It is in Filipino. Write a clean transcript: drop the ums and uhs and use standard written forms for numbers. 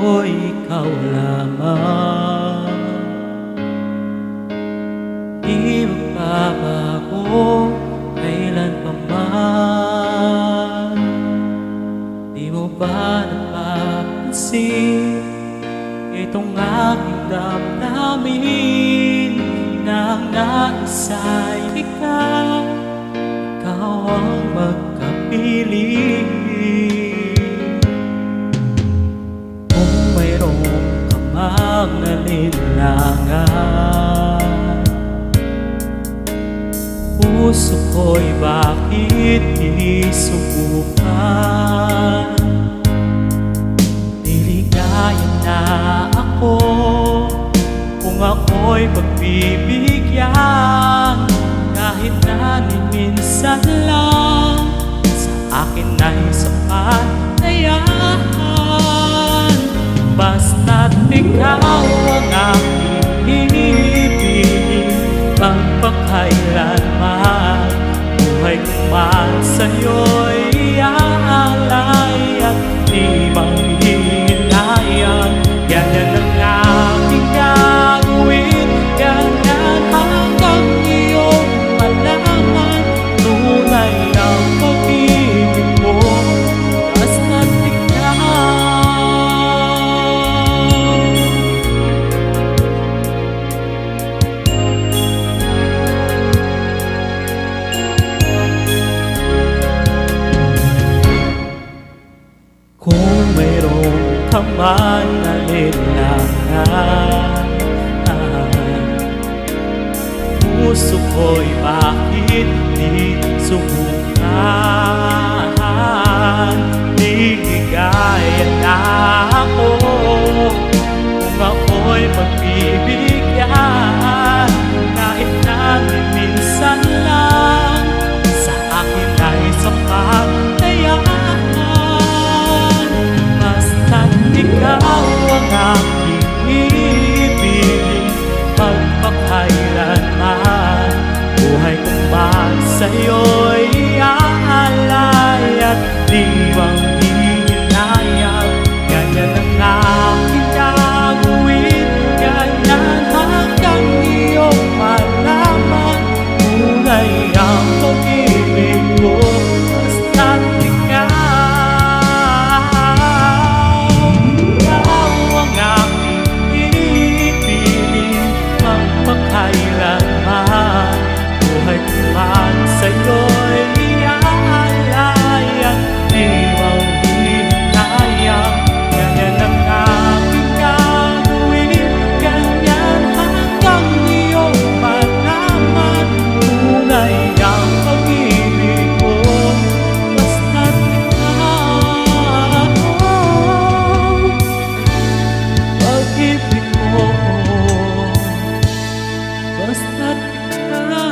ko'y ikaw lamang. Di magbabago kailan pa man. Di mo ba napapansin itong aking damdamin, na ang naisa'y ikaw, ikaw ang magkapiling. Kung mayroong ka mang alinlangan, puso ko'y bakit isubukan? Niligaya na ako kung ako'y pagbibigyan, kahit na ni minsan lang sa akin ay sapat na yan. Basta't ikaw ang aking ibigin, magpakailanman buhay kong mahal sa'yo'y aalay at di manghihinayang. Ganyan ang aking gagawin, ganyan hanggang iyong malaman tunay ang pag-ibig ko, basta't ikaw. Kung mayroong ka man alinlangan, puso ko'y bakit di subukan? Ligaya na ako kung ako'y pagbibigyan, kahit na minsan lang sa akin ay sapat na yan. Ikaw ang aking ibigin, magpakailanman buhay kong mahal sa'yo'y aalay at di manghihinayang. Ganyan ang aking gagawin, ganyan hanggang iyong malaman tunay ang pag-ibig ko, basta't ikaw. Kailanman buhay kong mahal sa'yo'y aalay at di manghihinayang. Ganyan ang aking gagawin, ganyan hanggang iyong malaman tunay ang pag-ibig ko, basta't ikaw. Pag-ibig ko, basta't ikaw.